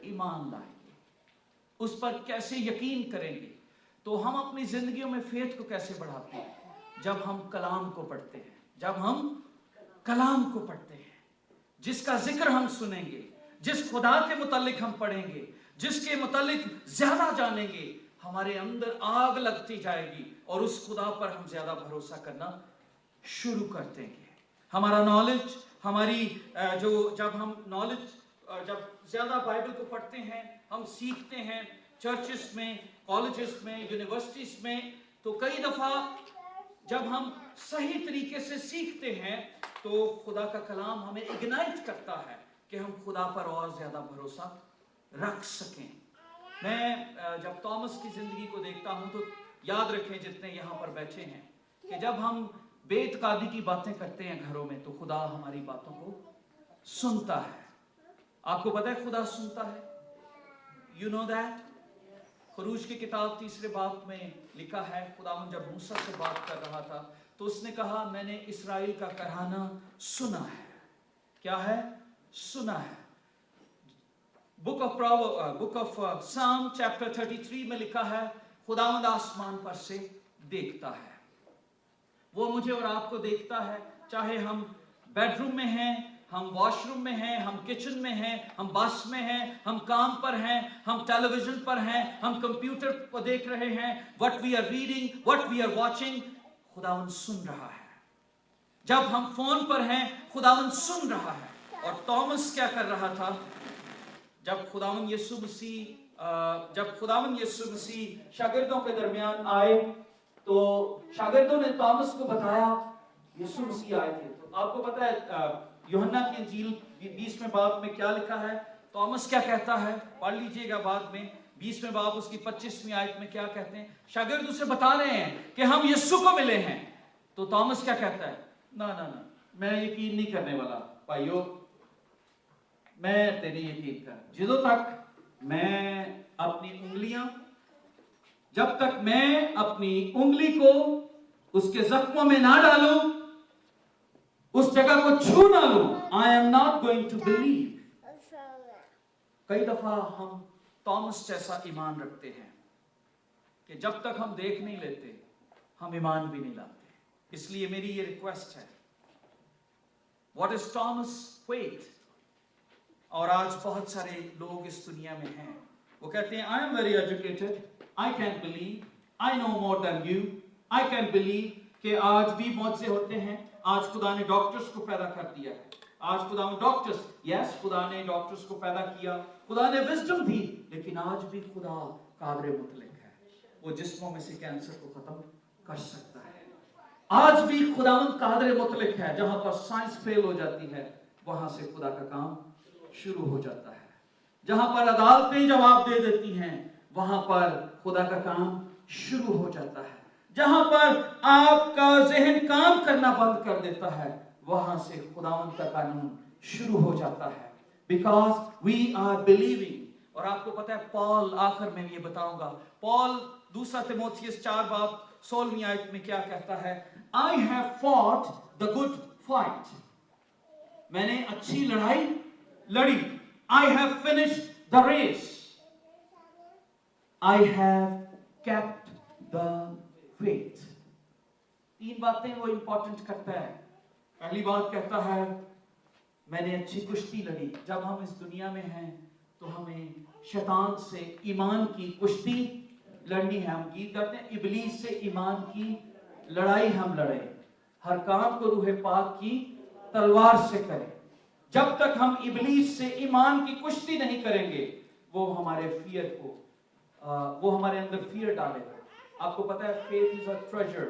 ईमान लाएंगे, उस पर कैसे यकीन करेंगे। तो हम अपनी जिंदगियों में फेथ को कैसे बढ़ाते हैं? जब हम कलाम को पढ़ते हैं, जब हम कलाम को पढ़ते हैं, जिसका जिक्र हम सुनेंगे, जिस खुदा के मुतालिक हम पढ़ेंगे, जिसके मुतालिक ज्यादा जानेंगे, हमारे अंदर आग लगती जाएगी और उस खुदा पर हम ज्यादा भरोसा करना शुरू कर देंगे। हमारा नॉलेज, हमारी जब हम नॉलेज, जब ज्यादा बाइबल को पढ़ते हैं, हम सीखते हैं चर्चेस में, कॉलेजेस में, यूनिवर्सिटीज में, तो कई दफा जब हम सही तरीके से सीखते हैं तो खुदा का कलाम हमें इग्नाइट करता है कि हम खुदा पर और ज्यादा भरोसा रख सकें। मैं जब थॉमस की जिंदगी को देखता हूं तो याद रखें जितने यहाँ पर बैठे हैं कि जब हम बेतकादी की बातें करते हैं घरों में तो खुदा हमारी बातों को सुनता है। आपको पता है खुदा सुनता है? You know that? खरूज की किताब 3 बाब में लिखा है, खुदावंद जब मूसा से बात कर रहा था तो उसने कहा, मैंने इस्राएल का कराहना सुना है। क्या है? सुना है। बुक ऑफ साम चैप्टर 33 में लिखा है, खुदावंद आसमान पर से देखता है। वो मुझे और आपको देखता है, चाहे हम बेडरूम में हैं, हम वॉशरूम में हैं, हम किचन में हैं, हम बस में हैं, हम काम पर हैं, हम टेलीविजन पर हैं, हम कंप्यूटर पर देख रहे हैं, what we are reading, what we are watching, खुदावंद सुन रहा है। जब हम फोन पर हैं, खुदावंद सुन रहा है। और थॉमस क्या कर रहा था? जब खुदावंद यीशु मसीह शागिर्दों के दरमियान आए तो शागिर्दों ने थॉमस को बताया यीशु मसीह आए थे। तो आपको पता है यूहन्ना की इंजील 20वें बाब में क्या लिखा है? थॉमस क्या कहता है? पढ़ लीजिएगा बाद में। 20वें बाब उसकी 25वीं आयत में क्या कहते हैं? शागिर्द उसे बता रहे हैं कि हम यीशु को मिले हैं। तो थॉमस क्या कहता है? ना ना ना, मैं यकीन नहीं करने वाला भाइयों, मैं तेरी यकीन कर, जिदों तक मैं अपनी उंगलियां, जब तक मैं अपनी उंगली को उसके जख्मों में ना डालूं, उस जगह को छू ना लूं, I am not going to believe. कई दफा हम थॉमस जैसा ईमान रखते हैं कि जब तक हम देख नहीं लेते हम ईमान भी नहीं लाते। इसलिए मेरी ये रिक्वेस्ट है, व्हाट इज थॉमस फेथ? और आज बहुत सारे लोग इस दुनिया में हैं, वो कहते हैं I am very educated, I can believe, I know more than you, I can believe कि आज भी मौजज़े होते हैं। आज खुदा ने डॉक्टर्स को पैदा कर दिया है, आज खुदा ने डॉक्टर्स, यस खुदा ने डॉक्टर्स को पैदा किया, खुदा ने विजडम दी, लेकिन आज भी खुदा कादरे मुतलक है, वो जिस्मों में से कैंसर को खत्म कर सकता है। आज भी खुदावंद कादरे मुतलक है, जहां पर साइंस फेल हो जाती है वहां से खुदा का काम शुरू हो जाता है। जहां पर अदालतें जवाब दे देती हैं वहां पर खुदा का काम शुरू हो जाता है। जहां पर आपका जहन काम करना बंद कर देता है वहां से खुदावंद का कानून शुरू हो जाता है, बिकॉज वी आर बिलीविंग। और आपको पता है पॉल, आखिर में ये बताऊंगा, पॉल 2 तिमोथियस 4 बाब 16वीं आयत में क्या कहता है? I have fought the good fight, मैंने अच्छी लड़ाई लड़ी, I have finished the race, I have kept the faith. 3 बातें वो इंपॉर्टेंट करता है। पहली बात कहता है मैंने अच्छी कुश्ती लड़ी। जब हम इस दुनिया में हैं तो हमें शैतान से ईमान की कुश्ती लड़नी है। हम गीत गाते हैं, इबलीस से ईमान की लड़ाई हम लड़े, हर काम को रूह पाक की तलवार से करें। जब तक हम इबलीस से ईमान की कुश्ती नहीं करेंगे वो हमारे फियर को, वो हमारे अंदर फियर डालेगा। आपको पता है faith is a treasure,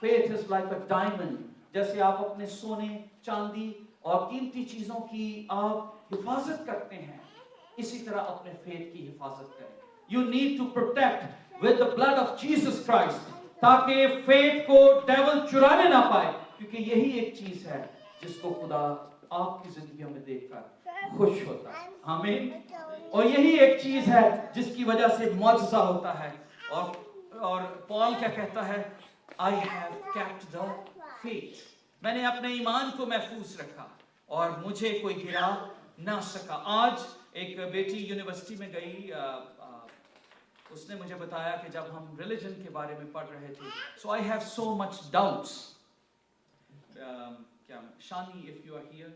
faith is like a diamond. जैसे आप अपने सोने चांदी और कीमती चीजों की आप हिफाजत करते हैं, इसी तरह अपने फेथ की हिफाजत करें। You need to protect with the blood of Jesus Christ, ताकि फेथ को डेविल चुराने ना पाए, क्योंकि यही एक चीज है जिसको खुदा आपकी जिंदगियों में देखकर खुश होता है। आमीन। और यही एक चीज है जिसकी वजह से मौजज़ा होता है। और पॉल क्या कहता है? I have kept the faith, मैंने अपने ईमान को महफूज रखा। और मुझे कोई गिरा ना सका। आज एक बेटी यूनिवर्सिटी में गई, उसने मुझे बताया कि जब हम रिलीजन के बारे में पढ़ रहे थे, so I have so much doubts. क्या Shani, if you are here,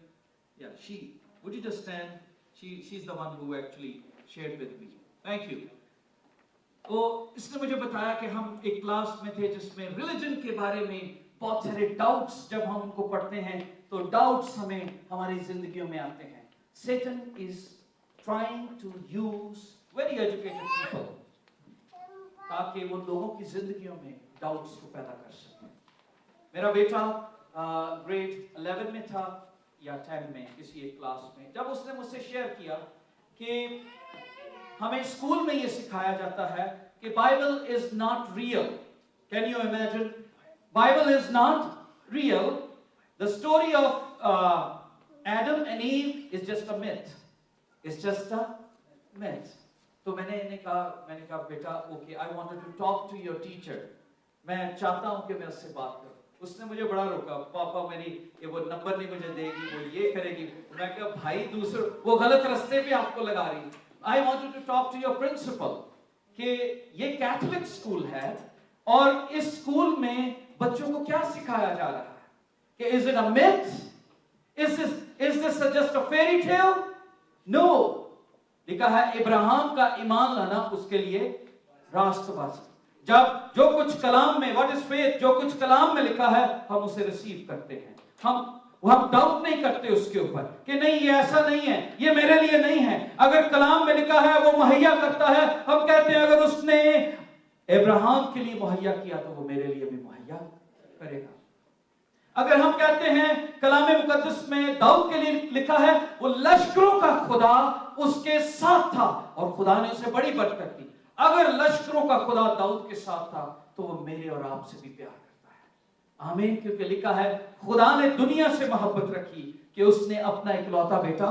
या she, would you just stand? She is the one who actually shared with me, thank you. तो इसने मुझे बताया कि हम एक क्लास में थे जिसमें रिलीजन के बारे में बहुत सारे डाउट्स, जब हम उनको पढ़ते हैं तो डाउट्स हमें हमारी जिंदगियों में आते हैं। Satan is trying to use very educated people ताकि वो लोगों की जिंदगियों में डाउट्स को पैदा कर सके। मेरा बेटा ग्रेड 11 में था या 10 में, किसी एक क्लास में, जब उसने मुझसे शेयर किया कि हमें स्कूल में ये सिखाया जाता है कि Bible is not real. Can you imagine? Bible is not real. The story of Adam and Eve is just a myth. It's just a myth. तो मैंने कहा बेटा, okay, I wanted to talk to your teacher. मैं चाहता हूँ कि मैं उससे बात करूँ। उसने मुझे बड़ा रोका, पापा मेरी ये वो नंबर नहीं मुझे देगी, वो ये करेगी। मैं कहा भाई दूसरे वो गलत रास्ते पे आपको लगा रही। I wanted to talk to your principal कि ये कैथोलिक स्कूल है और इस स्कूल में बच्चों को क्या सिखाया जा रहा है कि is it a myth? Is this just a fairy tale? No. लिखा है इब्राहिम का ईमान लाना उसके लिए रास्तबाजी। जब जो कुछ कलाम में, व्हाट इज फेथ, जो कुछ कलाम में लिखा है हम उसे रिसीव करते हैं। हम डाउट नहीं करते उसके ऊपर कि नहीं ये ऐसा नहीं है, ये मेरे लिए नहीं है। अगर कलाम में लिखा है वो मुहैया करता है, हम कहते हैं अगर उसने इब्राहिम के लिए मुहैया किया तो वो मेरे लिए भी मुहैया करेगा। अगर हम कहते हैं कलाम मुकद्दस में दाऊद के लिए लिखा है वो लश्करों का खुदा उसके साथ था और खुदा ने उसे बड़ी बरकत दी, अगर लश्करों का खुदा दाऊद के साथ था तो वो मेरे और आपसे भी प्यार करता है। आमीन। क्योंकि लिखा है खुदा ने दुनिया से मोहब्बत रखी कि उसने अपना इकलौता बेटा,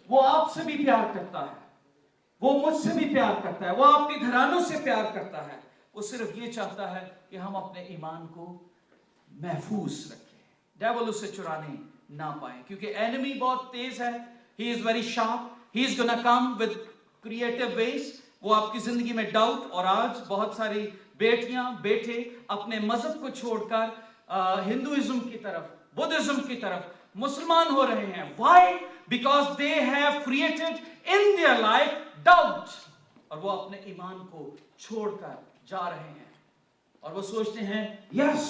वो आपसे भी प्यार करता है, वो मुझसे भी प्यार करता है, वो आपके घरानों से प्यार करता है। वो सिर्फ ये चाहता है कि हम अपने ईमान को महफूज रखें, डेविल उसे चुराने ना पाए, क्योंकि एनिमी बहुत तेज है। He is very sharp, he is gonna come with creative ways. वो आपकी जिंदगी में डाउट, और आज बहुत सारी बेटियां बेटे अपने मजहब को छोड़कर हिंदुइज्म की तरफ, बुद्धिज्म की तरफ मुसलमान हो रहे हैं। Why? Because they have created in their life doubt, और वो अपने ईमान को छोड़कर जा रहे हैं और वो सोचते हैं यस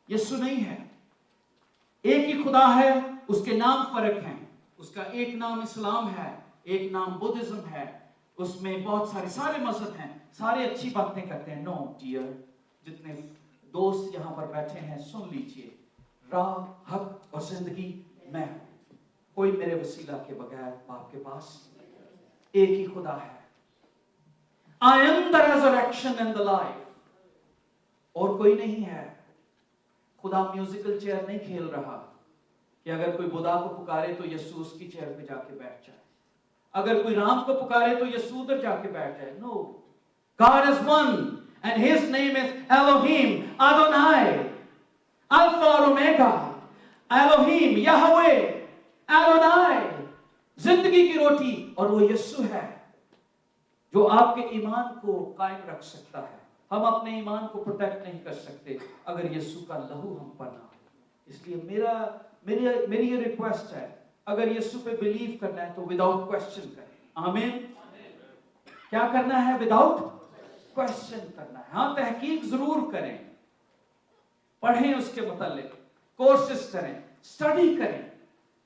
यीशु नहीं है, एक ही खुदा है, उसके नाम फर्क हैं, उसका एक नाम इस्लाम है, एक नाम बुद्धिज्म है, उसमें बहुत सारे मजहब हैं, सारे अच्छी बातें करते हैं। नो डियर, जितने दोस्त यहां पर बैठे हैं सुन लीजिए, राह, हक और जिंदगी मैं हूं, कोई मेरे वसीला के बगैर बाप के पास एक ही खुदा है। I am the resurrection and the life, और कोई नहीं है। खुदा म्यूजिकल चेयर नहीं खेल रहा कि अगर कोई बुद्धा को पुकारे तो यीशु उसकी चेयर पे जाके बैठ जाए, अगर कोई राम को पुकारे तो यीशु उधर जाके बैठ जाए। No, God is one and his name is Elohim Adonai, alpha और ओमेगा, एलोहिम यहोवे एलोनाई, जिंदगी की रोटी, और वो यीशु है जो आपके ईमान को कायम रख सकता है। हम अपने ईमान को प्रोटेक्ट नहीं कर सकते अगर यीशु का लहू हम पर ना हो। इसलिए मेरी ये रिक्वेस्ट है, अगर यीशु पे बिलीव करना है तो विदाउट क्वेश्चन करें। आमीन। क्या करना है? विदाउट क्वेश्चन करना है। हाँ, तहकीक जरूर करें, पढ़ें उसके मुतालिक, कोर्सेस करें, स्टडी करें,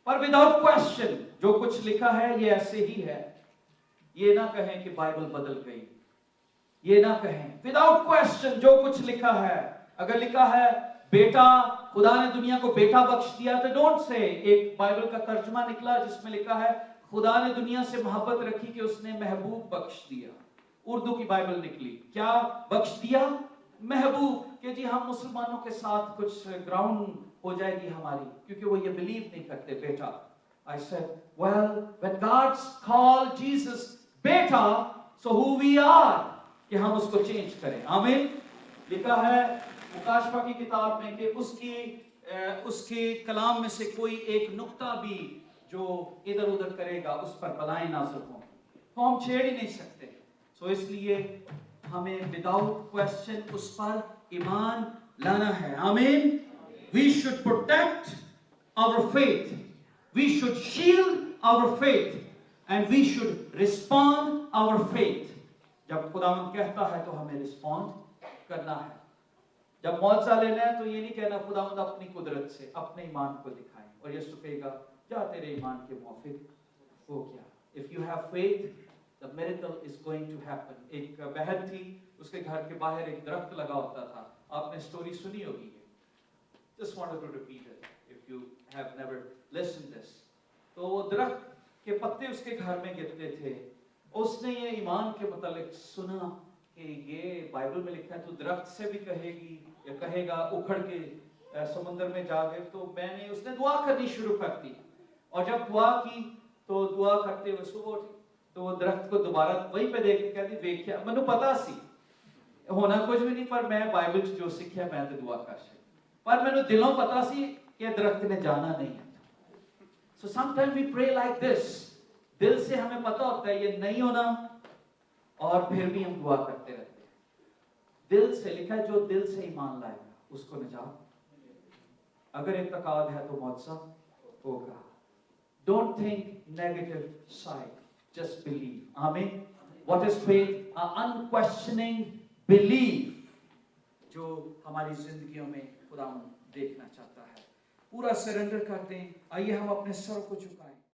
पर विदाउट क्वेश्चन। जो कुछ लिखा है ये ऐसे ही है, ये ना कहें कि बाइबल बदल गई, ये ना कहें। विदाउट क्वेश्चन जो कुछ लिखा है, अगर लिखा है बेटा, खुदा ने दुनिया को बेटा बख्श दिया, तो डोंट से। एक बाइबल का तर्जुमा निकला जिसमें लिखा है खुदा ने दुनिया से मोहब्बत रखी कि उसने महबूब बख्श दिया। उर्दू की बाइबल निकली, क्या बख्श दिया? महबूब। कि जी हम मुसलमानों के साथ कुछ ग्राउंड हो जाएगी हमारी, क्योंकि वो ये बिलीव नहीं करते बेटा। I said, well, when God's called Jesus बेटा, so who we are, कि हम उसको चेंज करें। आमीन। लिखा है मुकाशफा की किताब में कि उसकी उसके कलाम में से कोई एक नुक्ता भी जो इधर उधर करेगा उस पर बलाएं नाज़िल हों, तो हम छेड़ ही नहीं सकते। सो इसलिए हमें विदाउट क्वेश्चन उस पर ईमान लाना है। आमीन। We should protect our faith, we should shield our faith, and we should respond our faith. जब खुदावंद कहता है तो हमें रिस्पॉन्ड करना है। जब मौजज़ा लेना है तो ये नहीं कहना खुदावंद अपनी कुदरत से अपने ईमान को दिखाएं, और यीशु कहेगा जा तेरे ईमान के मुआफिक हो गया। If you have faith, the miracle is going to happen. एक बहन थी, उसके घर के बाहर एक दरख्त लगा होता था, आपने स्टोरी सुनी होगी। Just wanted to repeat it if you have never listened this. तो वो दरख्त के पत्ते उसके घर में गिरते थे। उसने ये ईमान के मुतालिक सुना कि ये बाइबल में लिखा है तो दरख्त से भी कहेगी या कहेगा उखड़ के समुद्र में जा गए। तो उसने दुआ करनी शुरू कर दी, और जब दुआ की तो दुआ करते हुए सुबह उठी तो वो दरख्त को दोबारा वहीं पे देख के कहती वेख्या मैनू पता सी होना कुछ भी नहीं, पर मैं बाइबल जो सीखा मैं तो दुआ कर सी, पर मैनू दिलों पता सी कि दरख्त ने जाना नहीं है। So sometimes we pray like this, दिल से हमें पता होता है ये नहीं होना, और फिर भी हम दुआ करते रहते हैं। दिल से लिखा है जो दिल से ईमान लाएगा उसको निजात, अगर इत्तेकाद है तो मौजज़ा होगा। Don't think negative side, just believe. Amen. What is faith? An unquestioning belief जो हमारी जिंदगियों में खुदा देखना चाहता है। पूरा सरेंडर कर दें। आइए हम अपने सर को झुकाएं।